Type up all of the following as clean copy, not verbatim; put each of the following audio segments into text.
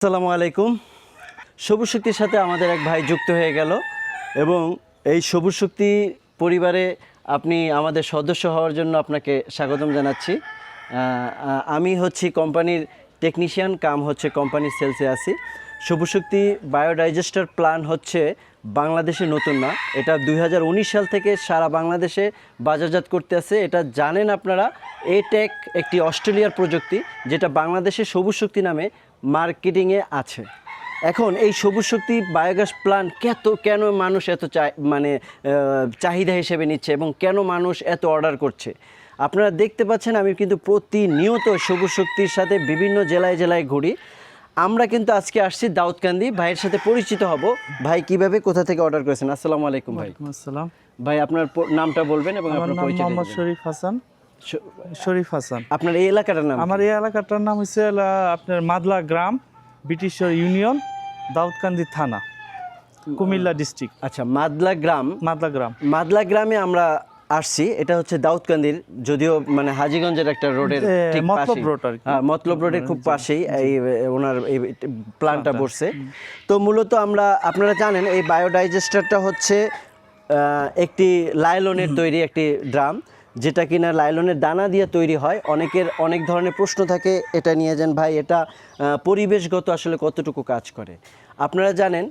আসসালামু আলাইকুম। সবুজ শক্তির সাথে আমাদের এক ভাই যুক্ত হয়ে গেল এবং এই সবুজ শক্তি পরিবারে আপনি আমাদের সদস্য হওয়ার জন্য আপনাকে স্বাগতম জানাচ্ছি। আমি হচ্ছি কোম্পানির টেকনিশিয়ান কাম হচ্ছে কোম্পানির সেলসে আছি। সবুজ শক্তি বায়োডাইজেস্টার প্ল্যান হচ্ছে বাংলাদেশে নতুন না, এটা 2019 সাল থেকে সারা বাংলাদেশে বাজারজাত করতে আছে। এটা জানেন আপনারা, এটেক একটি অস্ট্রেলিয়ার প্রযুক্তি যেটা বাংলাদেশে সবুজ শক্তি নামে মার্কেটিংয়ে আছে। এখন এই সবুজ শক্তি বায়োগ্যাস প্ল্যান্ট কেন মানুষ এত চাহিদা হিসেবে নিচ্ছে এবং কেন মানুষ এত অর্ডার করছে, আপনারা দেখতে পাচ্ছেন। আমি কিন্তু প্রতিনিয়ত সবুজ শক্তির সাথে বিভিন্ন জেলায় জেলায় ঘুরি। আমরা কিন্তু আজকে আসছি দাউদকান্দি। ভাইয়ের সাথে পরিচিত হব। ভাই কিভাবে কোথা থেকে অর্ডার করেছেন? আসসালামু আলাইকুম ভাই। আসসালাম ভাই আপনার নামটা বলবেন এবং আপনার পরিচয়। মোহাম্মদ শরীফ হাসান। শরীফ হাসান। আপনার এই এলাকাটার নাম? আমার এই এলাকাটার নাম হচ্ছে আপনার মাদলা গ্রাম, ব্রিটিশ ইউনিয়ন, দাউদকান্দি থানা, কুমিল্লা ডিস্ট্রিক্ট। আচ্ছা, মাদলা গ্রাম। মাদলা গ্রামে আমরা আসছি। এটা হচ্ছে দাউদকান্দির, যদিও মানে হাজীগঞ্জের একটা রোডের ঠিক পাশেই, মতলব রোডের খুব পাশেই এই ওনার এই প্ল্যান্টটা বসছে। তো মূলত আপনারা জানেন এই বায়োডাইজেস্টারটা হচ্ছে একটি লাইলনের তৈরি একটি ড্রাম, যেটা কিনা লাইলনের দানা দিয়ে তৈরি হয়। অনেকের অনেক ধরনের প্রশ্ন থাকে এটা নিয়ে, যান ভাই এটা পরিবেশগত আসলে কতটুকু কাজ করে। আপনারা জানেন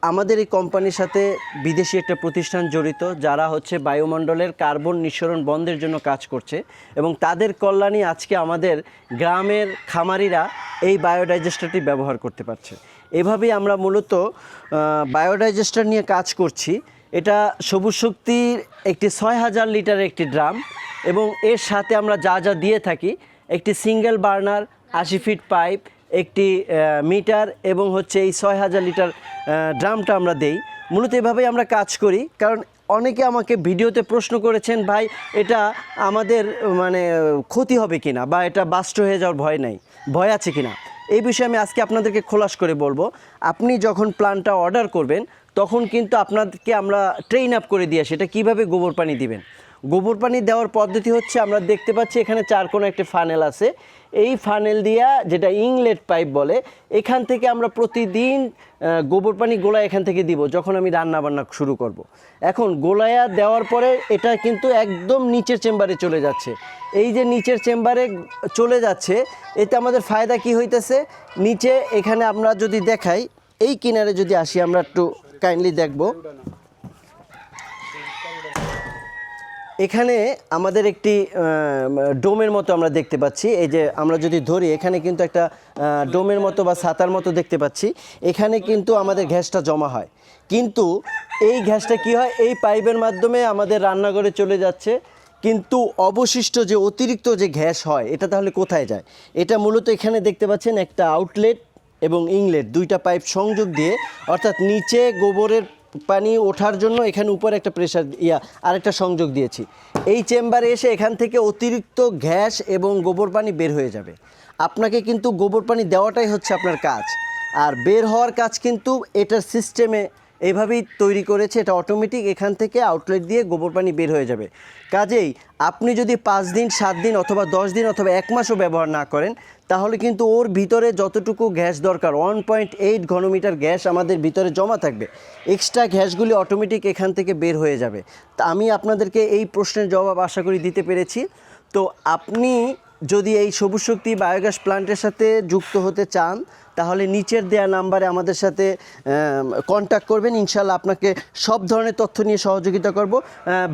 আমাদের এই কোম্পানির সাথে বিদেশি একটা প্রতিষ্ঠান জড়িত, যারা হচ্ছে বায়ুমণ্ডলের কার্বন নিঃসরণ বন্ধের জন্য কাজ করছে এবং তাদের কল্যাণে আজকে আমাদের গ্রামের খামারিরা এই বায়োডাইজেস্টারটি ব্যবহার করতে পারছে। এভাবেই আমরা মূলত বায়োডাইজেস্টার নিয়ে কাজ করছি। এটা সবুজ শক্তির একটি 6000 লিটারের একটি ড্রাম এবং এর সাথে আমরা যা যা দিয়ে থাকি, একটি সিঙ্গেল বার্নার, 80 ফিট পাইপ, একটি মিটার এবং হচ্ছে এই 6000 লিটার ড্রামটা আমরা দেই। মূলত এভাবেই আমরা কাজ করি। কারণ অনেকে আমাকে ভিডিওতে প্রশ্ন করেছেন, ভাই এটা আমাদের ক্ষতি হবে কিনা বা এটা বাস্ট হয়ে যাওয়ার ভয় আছে কিনা। এই বিষয়ে আমি আজকে আপনাদেরকে খোলাস করে বলবো। আপনি যখন প্ল্যানটা অর্ডার করবেন তখন কিন্তু আপনাদেরকে আমরা ট্রেন আপ করে দিয়ে সেটা কীভাবে গোবর পানি দিবেন। গোবর পানি দেওয়ার পদ্ধতি হচ্ছে, আমরা দেখতে পাচ্ছি এখানে 4 কোণে একটি ফানেল আছে। এই ফানেল দিয়া, যেটা ইনলেট পাইপ বলে, এখান থেকে আমরা প্রতিদিন গোবর পানি গোলায় এখান থেকে দিব যখন আমি রান্না বান্না শুরু করব। এখন গোলায়া দেওয়ার পরে এটা কিন্তু একদম নিচের চেম্বারে চলে যাচ্ছে। এই যে নিচের চেম্বারে চলে যাচ্ছে, এতে আমাদের ফায়দা কি হইতেছে, নিচে এখানে আমরা যদি দেখাই, এই কিনারে যদি আসি আমরা একটু কাইন্ডলি দেখব, এখানে আমাদের একটি ডোমের মতো আমরা দেখতে পাচ্ছি। এই যে আমরা যদি ধরি, এখানে কিন্তু একটা ডোমের মতো বা ছাতার মতো দেখতে পাচ্ছি। এখানে কিন্তু আমাদের গ্যাসটা জমা হয়, কিন্তু এই গ্যাসটা কি হয়, এই পাইপের মাধ্যমে আমাদের রান্নাঘরে চলে যাচ্ছে। কিন্তু অবশিষ্ট যে অতিরিক্ত যে গ্যাস হয়, এটা তাহলে কোথায় যায়? এটা মূলত এখানে দেখতে পাচ্ছেন একটা আউটলেট এবং ইনলেট, দুইটা পাইপ সংযোগ দিয়ে, অর্থাৎ নিচে গোবরের পানি ওঠার জন্য এখানে উপরে একটা প্রেশার আরেকটা সংযোগ দিয়েছি। এই চেম্বারে এসে এখান থেকে অতিরিক্ত গ্যাস এবং গোবর পানি বের হয়ে যাবে। আপনাকে কিন্তু গোবর পানি দেওয়াটাই হচ্ছে আপনার কাজ, আর বের হওয়ার কাজ কিন্তু এটার সিস্টেমে এইভাবেই তৈরি করেছে। এটা অটোমেটিক, এখান থেকে আউটলেট দিয়ে গোবর পানি বের হয়ে যাবে। কাজেই আপনি যদি 5 দিন, 7 দিন অথবা 10 দিন অথবা 1 মাসও ব্যবহার না করেন, তাহলে কিন্তু ওর ভিতরে যতটুকু গ্যাস দরকার, 1.8 ঘনমিটার গ্যাস আমাদের ভিতরে জমা থাকবে। এক্সট্রা গ্যাসগুলি অটোমেটিক এখান থেকে বের হয়ে যাবে। তা আমি আপনাদেরকে এই প্রশ্নের জবাব আশা করি দিতে পেরেছি। তো আপনি যদি এই সবুজ শক্তি বায়োগ্যাস প্ল্যান্টের সাথে যুক্ত হতে চান, তাহলে নিচের দেয়া নাম্বারে আমাদের সাথে কন্ট্যাক্ট করবেন। ইনশাল্লাহ আপনাকে সব ধরনের তথ্য নিয়ে সহযোগিতা করব।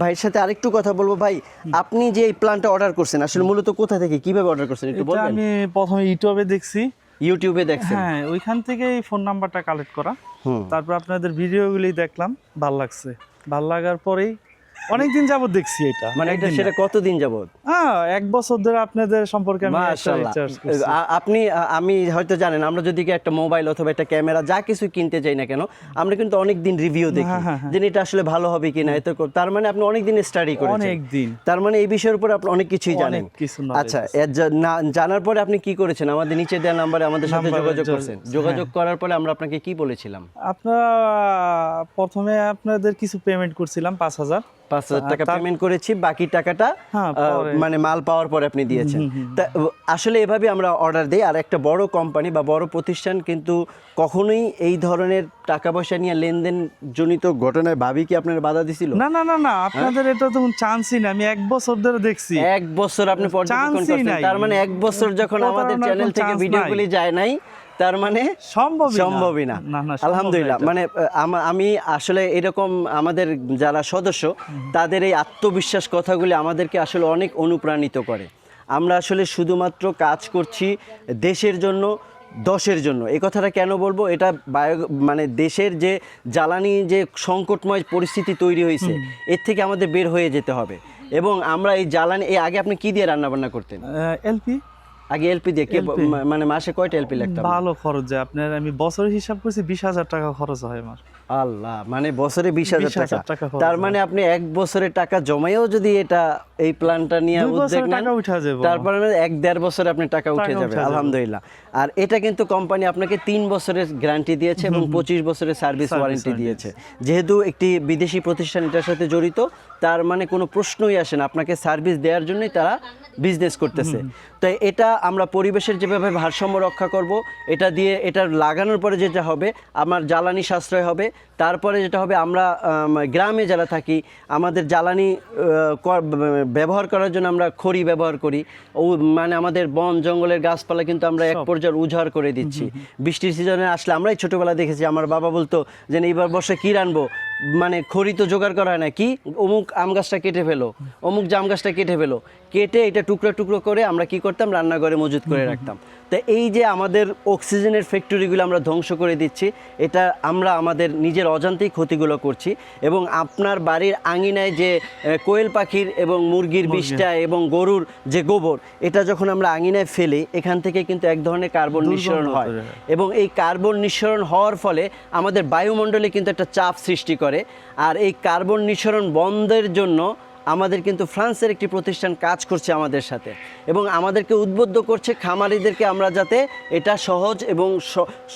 ভাইয়ের সাথে আরেকটু কথা বলবো। ভাই, আপনি যে এই প্ল্যানটা অর্ডার করছেন, আসলে মূলত কোথা থেকে, কিভাবে অর্ডার করছেন একটু বলবেন? আমি প্রথমে ইউটিউবে দেখছি। হ্যাঁ, ওইখান থেকে এই ফোন নাম্বারটা কালেক্ট করা, তারপর আপনাদের ভিডিওগুলি দেখলাম, ভাল লাগছে। ভাল লাগার পরেই অনেকদিন যাবত দেখছি এটা। এটা সেটা কতদিন যাবত? 1 বছর ধরে আপনাদের সম্পর্কে আমি হয়তো জানেন, আমরা যদি একটা মোবাইল অথবা একটা ক্যামেরা যা কিছু কিনতে চাই না কেন, আমরা কিন্তু অনেক দিন রিভিউ দেখি যে এটা আসলে ভালো হবে কিনা। এত তার মানে আপনি অনেক দিন স্টাডি করেছেন, তার মানে এই বিষয়ের উপর আপনি অনেক কিছুই জানেন। আচ্ছা, জানার পরে আপনি কি করেছেন? আমাদের নিচে দেওয়া নাম্বারে আমাদের সাথে যোগাযোগ করছেন। যোগাযোগ করার পরে আমরা আপনাকে কি বলেছিলাম? আপনারা প্রথমে আপনাদের কিছু পেমেন্ট করছিলাম 5000, 5,000 টাকা পেমেন্ট করেছি, বাকি টাকাটা মানে মাল পাওয়ার পরে আপনি দিয়েছেন। তা আসলে এভাবে আমরা অর্ডার দিই। আর একটা বড় কোম্পানি বা বড় প্রতিষ্ঠান কিন্তু কখনোই এই ধরনের টাকা পয়সা নিয়ে লেনদেন জনিত ঘটনায় ভাবি কি আপনার বাধা দিছিল? না না না না, আপনাদের এটা তো চান্সই না। আমি 1 বছর ধরে দেখছি। 1 বছর আপনি পর্যবেক্ষণ করছেন, তার মানে 1 বছর যখন আমাদের চ্যানেল থেকে ভিডিওগুলি যায় নাই, তার মানে সম্ভবই না। আলহামদুলিল্লাহ। মানে আমি আসলে এরকম আমাদের যারা সদস্য তাদের এই আত্মবিশ্বাস কথাগুলি আমাদেরকে আসলে অনেক অনুপ্রাণিত করে। আমরা আসলে শুধুমাত্র কাজ করছি দেশের জন্য, দশের জন্য। এই কথাটা কেন বলবো, এটা মানে দেশের যে জ্বালানি যে সংকটময় পরিস্থিতি তৈরি হয়েছে, এর থেকে আমাদের বের হয়ে যেতে হবে। এবং আমরা এই জ্বালানি, আগে আপনি কি দিয়ে রান্না বান্না করতেন? এলপি। আগে এলপি দিয়ে মানে মাসে কয়টা এলপি লাগতো? ভালো খরচ যায় আপনার। আমি বছরে হিসাব করছি 20,000 টাকা খরচ হয় আমার। আল্লাহ, মানে বছরে 20,000 টাকা। তার মানে আপনি 1 বছরের টাকা জমাইও যদি এটা এই প্ল্যানটা নিয়ে উদ্যোগ নেন, তারপরে 1-1.5 বছরে আপনি টাকা উঠে যাবে আলহামদুলিল্লাহ। আর এটা কিন্তু কোম্পানি আপনাকে 3 বছরের গ্যারান্টি দিয়েছে এবং 25 বছরের সার্ভিস ওয়ারেন্টি দিয়েছে। যেহেতু একটি বিদেশি প্রতিষ্ঠান এটার সাথে জড়িত, তার মানে কোনো প্রশ্নই আসে না, আপনাকে সার্ভিস দেওয়ার জন্যই তারা বিজনেস করতেছে। তাই এটা আমরা পরিবেশের যেভাবে ভারসাম্য রক্ষা করব, এটা দিয়ে এটা লাগানোর পরে যেটা হবে আমার জ্বালানি সাশ্রয় হবে। তারপরে যেটা হবে, আমরা গ্রামে যারা থাকি আমাদের জ্বালানি ব্যবহার করার জন্য আমরা খড়ি ব্যবহার করি। মানে আমাদের বন জঙ্গলের গাছপালা কিন্তু আমরা এক পর্যায়ে উজাড় করে দিচ্ছি। বৃষ্টির সিজনে আসলে আমরাই ছোটোবেলা দেখেছি, আমার বাবা বলতো যে এইবার বর্ষে কী রানবো, মানে খড়ি তো জোগাড় করা হয় না, কি অমুক আম গাছটা কেটে ফেলো, অমুক জাম গাছটা কেটে ফেলো, কেটে এটা টুকরো টুকরো করে আমরা কি করতাম, রান্নাঘরে মজুত করে রাখতাম। তো এই যে আমাদের অক্সিজেনের ফ্যাক্টরিগুলো আমরা ধ্বংস করে দিচ্ছি, এটা আমরা আমাদের নিজের অজান্তেই ক্ষতিগুলো করছি। এবং আপনার বাড়ির আঙিনায় যে কোয়েল পাখির এবং মুরগির বিষটা এবং গরুর যে গোবর, এটা যখন আমরা আঙিনায় ফেলি, এখান থেকে কিন্তু এক ধরনের কার্বন নিঃসরণ হয়। এবং এই কার্বন নিঃসরণ হওয়ার ফলে আমাদের বায়ুমণ্ডলে কিন্তু একটা চাপ সৃষ্টি করে। আর এই কার্বন নিঃসরণ বন্ধের জন্য আমাদের কিন্তু ফ্রান্সের একটি প্রতিষ্ঠান কাজ করছে আমাদের সাথে, এবং আমাদেরকে উদ্বুদ্ধ করছে খামারিদেরকে আমরা যাতে এটা সহজ এবং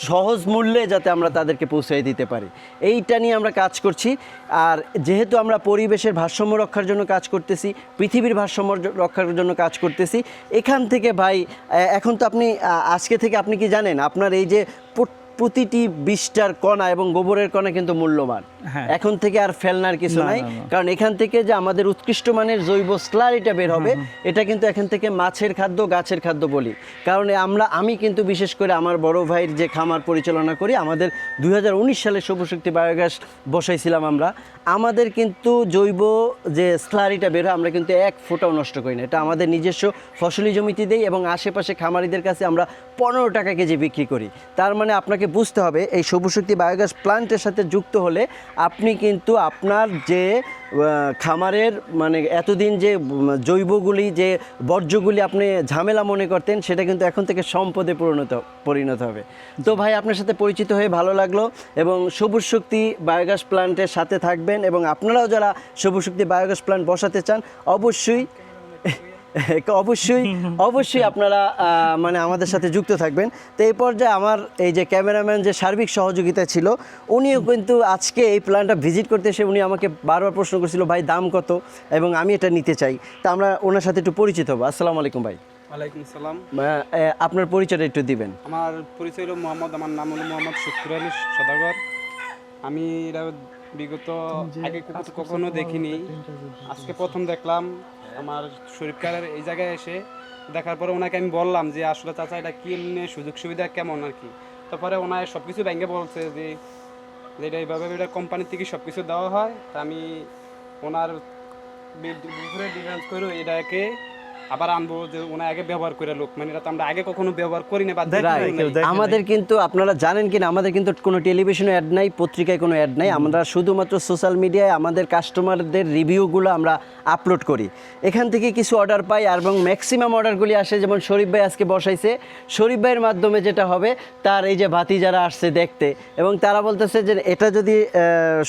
সহজ মূল্যে যাতে আমরা তাদেরকে পৌঁছে দিতে পারি, এইটা নিয়ে আমরা কাজ করছি। আর যেহেতু আমরা পরিবেশের ভারসাম্য রক্ষার জন্য কাজ করতেছি, পৃথিবীর ভারসাম্য রক্ষার জন্য কাজ করতেছি, এখান থেকে ভাই এখন তো আপনি আজকে থেকে আপনি কি জানেন, আপনার এই যে প্রতিটি বিষটার কণা এবং গোবরের কণা কিন্তু মূল্যবান। এখন থেকে আর ফেলনার কিছু নাই, কারণ এখান থেকে যে আমাদের উৎকৃষ্ট মানের জৈব স্লারিটা বের হবে, এটা কিন্তু এখান থেকে মাছের খাদ্য, গাছের খাদ্য বলি। কারণ আমি কিন্তু বিশেষ করে আমার বড় ভাইয়ের যে খামার পরিচালনা করি, আমাদের 2019 সালে সৌরশক্তি বায়োগ্যাস বসাইছিলাম আমরা। আমাদের কিন্তু জৈব যে স্লারিটা বের হয়, আমরা কিন্তু 1 ফোঁটাও নষ্ট করি না। এটা আমাদের নিজস্ব ফসলি জমিতে দেই এবং আশেপাশে খামারিদের কাছে আমরা 15 টাকা কেজি বিক্রি করি। তার মানে আপনাকে বুঝতে হবে, এই সৌরশক্তি বায়োগ্যাস প্ল্যান্টের সাথে যুক্ত হলে আপনি কিন্তু আপনার যে খামারের মানে এতদিন যে জৈবগুলি, যে বর্জ্যগুলি আপনি ঝামেলা মনে করতেন, সেটা কিন্তু এখন থেকে সম্পদে পরিণত হবে। তো ভাই, আপনার সাথে পরিচিত হয়ে ভালো লাগলো, এবং সবুজ শক্তি বায়োগ্যাস প্ল্যান্টের সাথে থাকবেন, এবং আপনারাও যারা সবুজ শক্তি বায়োগ্যাস প্ল্যান্ট বসাতে চান অবশ্যই আপনারা মানে আমাদের সাথে যুক্ত থাকবেন। তো এই পর্যায়ে আমার এই যে ক্যামেরাম্যান যে সার্বিক সহযোগিতা ছিল, উনিও কিন্তু আজকে এই প্ল্যানটা ভিজিট করতে এসে উনি আমাকে বারবার প্রশ্ন করছিল, ভাই দাম কত, এবং আমি এটা নিতে চাই। তা আমরা ওনার সাথে একটু পরিচিত হবো। আসসালামু আলাইকুম ভাই। ওয়ালাইকুম আসসালাম। আপনার পরিচয়টা একটু দিবেন। আমার পরিচয় হলো মোহাম্মদ, আমার নাম হলো মোহাম্মদ শুক্কুর আলী সদাগর। আমি এটা বিগত আগে কখনো দেখিনি, আজকে প্রথম দেখলাম। আমার শরীফ কারের এই জায়গায় এসে দেখার পরে ওনাকে আমি বললাম যে আসলে চাচা এটা কিনে সুযোগ সুবিধা কেমন আর কি। তারপরে ওনার সব কিছু ব্যাঙ্কে বলছে যে এটা এইভাবে এটা কোম্পানির থেকে সব কিছু দেওয়া হয়। তা আমি ওনার ডিফারেন্স করে এটাকে আবার আনবো, যে ওনা আগে ব্যবহার করে লোক, মানে এটা তো আমরা আগে কখনো ব্যবহার করি না। আমাদের কিন্তু আপনারা জানেন কিনা, আমাদের কিন্তু কোনো টেলিভিশনে অ্যাড নাই, পত্রিকায় কোনো অ্যাড নাই। আমরা শুধুমাত্র সোশ্যাল মিডিয়ায় আমাদের কাস্টমারদের রিভিউগুলো আমরা আপলোড করি। এখান থেকে কিছু অর্ডার পাই, এবং ম্যাক্সিমাম অর্ডারগুলি আসে, যেমন শরীফ ভাই আজকে বসাইছে, শরীফ ভাইয়ের মাধ্যমে যেটা হবে, তার এই যে ভাতি যারা আসছে দেখতে, এবং তারা বলতেছে যে এটা যদি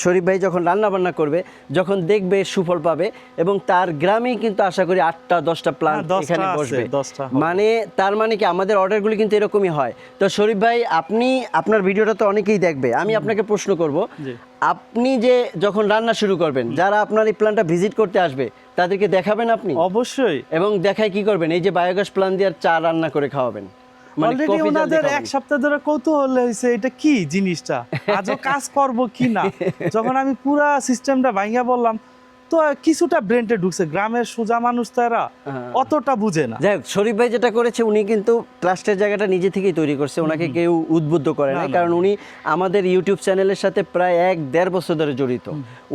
শরীফ ভাই যখন রান্নাবান্না করবে, যখন দেখবে সুফল পাবে, এবং তার গ্রামেই কিন্তু আশা করি 8টা 10টা প্ল্যান প্লান্ট এখানে বসবে 10টা মানে তার মানে কি আমাদের অর্ডারগুলো কিন্তু এরকমই হয়। তো শরীফ ভাই আপনি আপনার ভিডিওটা তো অনেকেই দেখবে, আমি আপনাকে প্রশ্ন করব, আপনি যে যখন রান্না শুরু করবেন, যারা আপনার এই প্ল্যান্টটা ভিজিট করতে আসবে তাদেরকে দেখাবেন আপনি? অবশ্যই। এবং দেখায় কি করবেন? এই যে বায়োগ্যাস প্ল্যান্ট দিয়ে চা রান্না করে খাওয়াবেন। অলরেডি ওনাদের এক সপ্তাহ ধরে কৌতূহল হয়েছে এটা কি জিনিসটা, আজও কাজ করব কি না। যখন আমি পুরা সিস্টেমটা ভাঙিয়া বললাম, তো কিছুটা ব্রেনটে ঢুকছে। গ্রামের সোজা মানুষ তারা অতটা বুঝে না। যাই হোক, শরীফ ভাই যেটা করেছে, উনি কিন্তু ট্রাস্টের জায়গাটা নিজে থেকেই তৈরি করছে, ওনাকে কেউ উদ্বুদ্ধ করে না, কারণ উনি আমাদের ইউটিউব চ্যানেলের সাথে প্রায় 1-1.5 বছর ধরে জড়িত।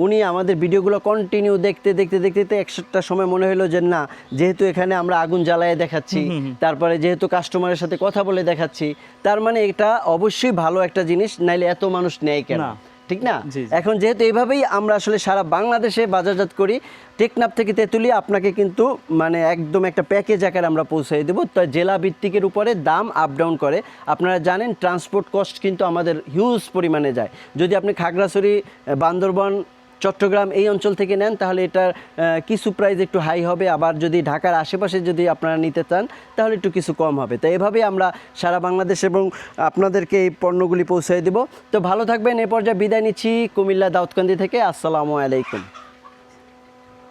উনি আমাদের ভিডিওগুলো কন্টিনিউ দেখতে দেখতে দেখতে একটা সময় মনে হলো যে না, যেহেতু এখানে আমরা আগুন জ্বালায় দেখাচ্ছি, তারপরে যেহেতু কাস্টমারের সাথে কথা বলে দেখাচ্ছি, তার মানে এটা অবশ্যই ভালো একটা জিনিস, নাইলে এত মানুষ নেয় কেন, ঠিক না? এখন যেহেতু এইভাবেই আমরা আসলে সারা বাংলাদেশে বাজারজাত করি, টেকনাফ থেকে তেঁতুলিয়া আপনাকে কিন্তু মানে একদম একটা প্যাকেজ আকারে আমরা পৌঁছে দেবো। তো জেলা ভিত্তিকের উপরে দাম আপ ডাউন করে। আপনারা জানেন ট্রান্সপোর্ট কস্ট কিন্তু আমাদের হিউজ পরিমাণে যায়। যদি আপনি খাগড়াছড়ি, বান্দরবান, চট্টগ্রাম এই অঞ্চল থেকে নেন তাহলে এটার কিছু প্রাইস একটু হাই হবে, আবার যদি ঢাকার আশেপাশে যদি আপনারা নিতে চান তাহলে একটু কিছু কম হবে। তো এভাবেই আমরা সারা বাংলাদেশ এবং আপনাদেরকে এই পণ্যগুলি পৌঁছে দেব। তো ভালো থাকবেন। এ পর্যায়ে বিদায় নিচ্ছি কুমিল্লা দাউদকান্দি থেকে। আসসালামু আলাইকুম।